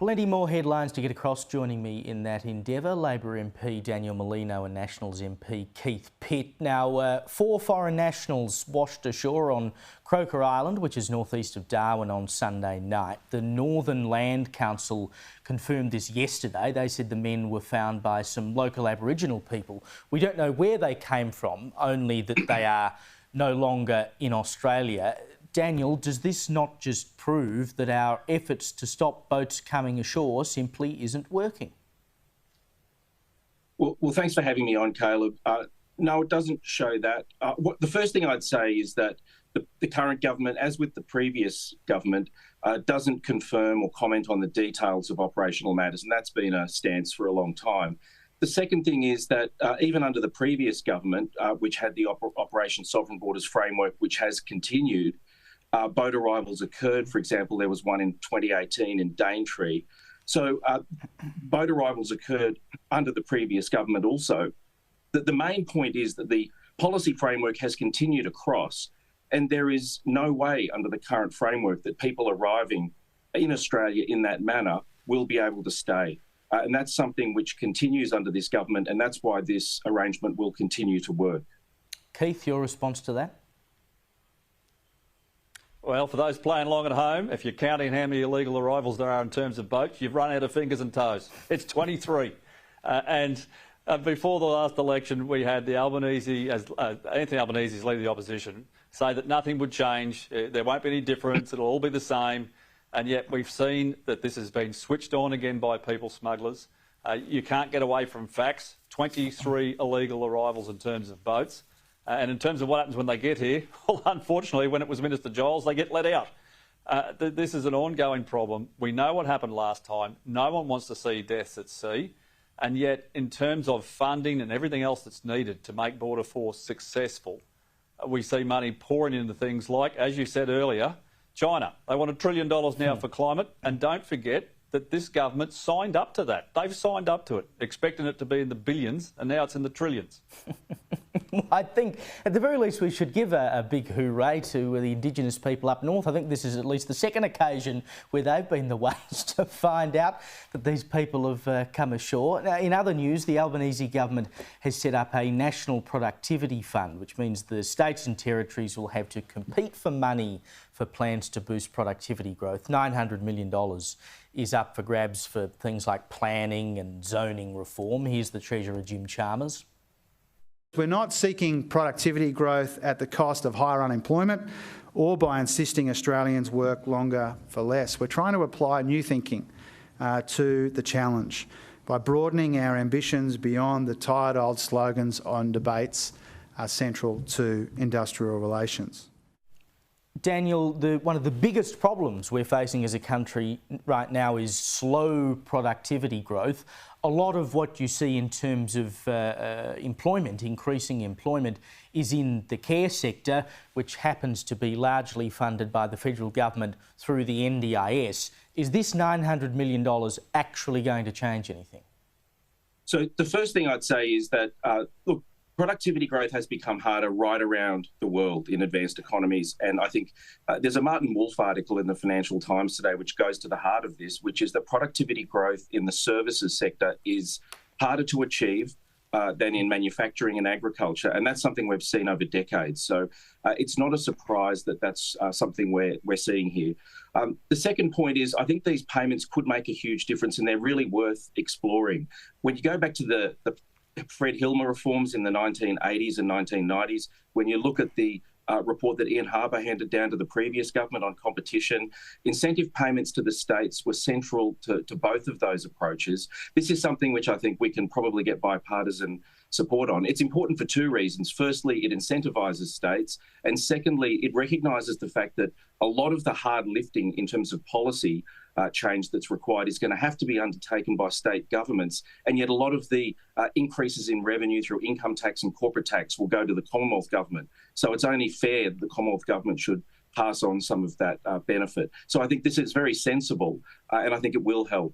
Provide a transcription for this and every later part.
Plenty more headlines to get across. Joining me in that endeavour, Labor MP Daniel Mulino and Nationals MP Keith Pitt. Now, 4 foreign nationals washed ashore on Croker Island, which is northeast of Darwin, on Sunday night. The Northern Land Council confirmed this yesterday. They said the men were found by some local Aboriginal people. We don't know where they came from, only that they are no longer in Australia. Daniel, does this not just prove that our efforts to stop boats coming ashore simply isn't working? Well, thanks for having me on, Caleb. No, it doesn't show that. The first thing I'd say is that the current government, as with the previous government, doesn't confirm or comment on the details of operational matters, and that's been a stance for a long time. The second thing is that even under the previous government, which had the Operation Sovereign Borders framework, which has continued, boat arrivals occurred. For example, there was one in 2018 in Daintree. So boat arrivals occurred under the previous government also. The main point is that the policy framework has continued across, and there is no way under the current framework that people arriving in Australia in that manner will be able to stay. And that's something which continues under this government, and that's why this arrangement will continue to work. Keith, your response to that? Well, for those playing along at home, if you're counting how many illegal arrivals there are in terms of boats, you've run out of fingers and toes. It's 23. Before the last election, we had the Anthony Albanese's leader of the opposition say that nothing would change, there won't be any difference, it'll all be the same. And yet we've seen that this has been switched on again by people smugglers. You can't get away from facts. 23 illegal arrivals in terms of boats. And in terms of what happens when they get here, well, unfortunately, when it was Minister Giles, they get let out. This is an ongoing problem. We know what happened last time. No one wants to see deaths at sea. And yet, in terms of funding and everything else that's needed to make Border Force successful, we see money pouring into things like, as you said earlier, China. They want $1 trillion now for climate. And don't forget that this government signed up to that. They've signed up to it, expecting it to be in the billions, and now it's in the trillions. I think at the very least we should give a big hooray to the Indigenous people up north. I think this is at least the second occasion where they've been the ones to find out that these people have come ashore. Now, in other news, the Albanese government has set up a national productivity fund, which means the states and territories will have to compete for money for plans to boost productivity growth. $900 million is up for grabs for things like planning and zoning reform. Here's the Treasurer, Jim Chalmers. We're not seeking productivity growth at the cost of higher unemployment or by insisting Australians work longer for less. We're trying to apply new thinking to the challenge by broadening our ambitions beyond the tired old slogans on debates central to industrial relations. Daniel, one of the biggest problems we're facing as a country right now is slow productivity growth. A lot of what you see in terms of employment, increasing employment, is in the care sector, which happens to be largely funded by the federal government through the NDIS. Is this $900 million actually going to change anything? So the first thing I'd say is that, look, productivity growth has become harder right around the world in advanced economies. And I think there's a Martin Wolf article in the Financial Times today which goes to the heart of this, which is that productivity growth in the services sector is harder to achieve than in manufacturing and agriculture. And that's something we've seen over decades. So it's not a surprise that that's something we're seeing here. The second point is I think these payments could make a huge difference and they're really worth exploring. When you go back to the Fred Hilmer reforms in the 1980s and 1990s, when you look at the report that Ian Harbour handed down to the previous government on competition, incentive payments to the states were central to both of those approaches. This is something which I think we can probably get bipartisan support on. It's important for two reasons. Firstly, it incentivises states, and secondly, it recognises the fact that a lot of the hard lifting in terms of policy change that's required is going to have to be undertaken by state governments, and yet a lot of the increases in revenue through income tax and corporate tax will go to the Commonwealth government. So it's only fair that the Commonwealth government should pass on some of that benefit. So I think this is very sensible, and I think it will help.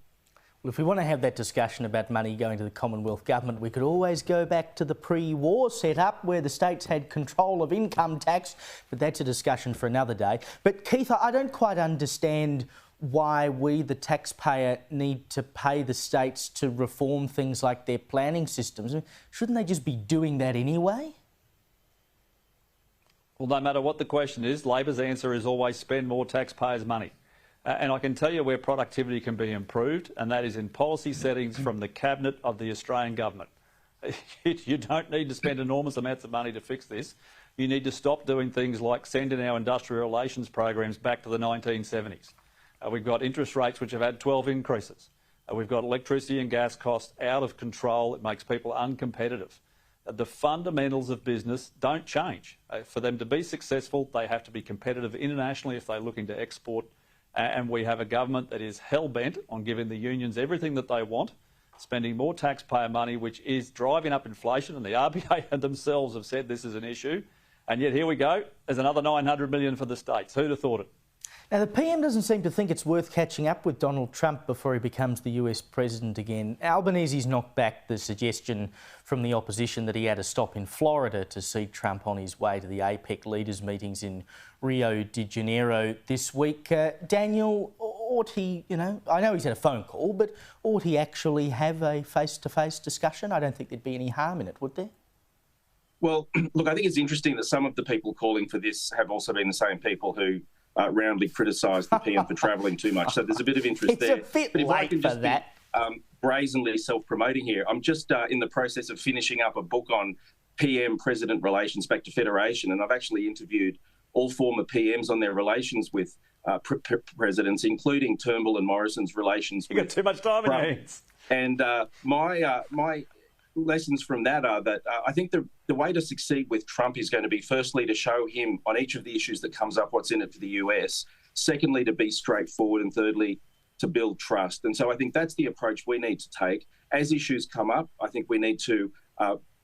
Well, if we want to have that discussion about money going to the Commonwealth government, we could always go back to the pre-war setup where the states had control of income tax, but that's a discussion for another day. But Keith, I don't quite understand why we, the taxpayer, need to pay the states to reform things like their planning systems. Shouldn't they just be doing that anyway? Well, no matter what the question is, Labor's answer is always spend more taxpayers' money. And I can tell you where productivity can be improved, and that is in policy settings from the Cabinet of the Australian Government. You don't need to spend enormous amounts of money to fix this. You need to stop doing things like sending our industrial relations programs back to the 1970s. We've got interest rates which have had 12 increases. We've got electricity and gas costs out of control. It makes people uncompetitive. The fundamentals of business don't change. For them to be successful, they have to be competitive internationally if they're looking to export. And we have a government that is hell-bent on giving the unions everything that they want, spending more taxpayer money, which is driving up inflation, and the RBA themselves have said this is an issue. And yet here we go, there's another $900 million for the states. Who'd have thought it? Now, the PM doesn't seem to think it's worth catching up with Donald Trump before he becomes the US president again. Albanese's knocked back the suggestion from the opposition that he had a stop in Florida to see Trump on his way to the APEC leaders' meetings in Rio de Janeiro this week. Daniel, ought he, I know he's had a phone call, but ought he actually have a face-to-face discussion? I don't think there'd be any harm in it, would there? Well, look, I think it's interesting that some of the people calling for this have also been the same people who roundly criticised the PM for travelling too much. So there's a bit of interest there. It's a bit late for that. Brazenly self-promoting here. I'm just in the process of finishing up a book on PM-President relations back to Federation, and I've actually interviewed all former PMs on their relations with presidents, including Turnbull and Morrison's relations with You've got too much time in your hands. And my lessons from that are that I think the way to succeed with Trump is going to be, firstly, to show him on each of the issues that comes up what's in it for the US, secondly, to be straightforward, and thirdly, to build trust. And so I think that's the approach we need to take. As issues come up, I think we need to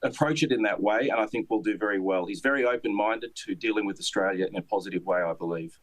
approach it in that way, and I think we'll do very well. He's very open-minded to dealing with Australia in a positive way, I believe.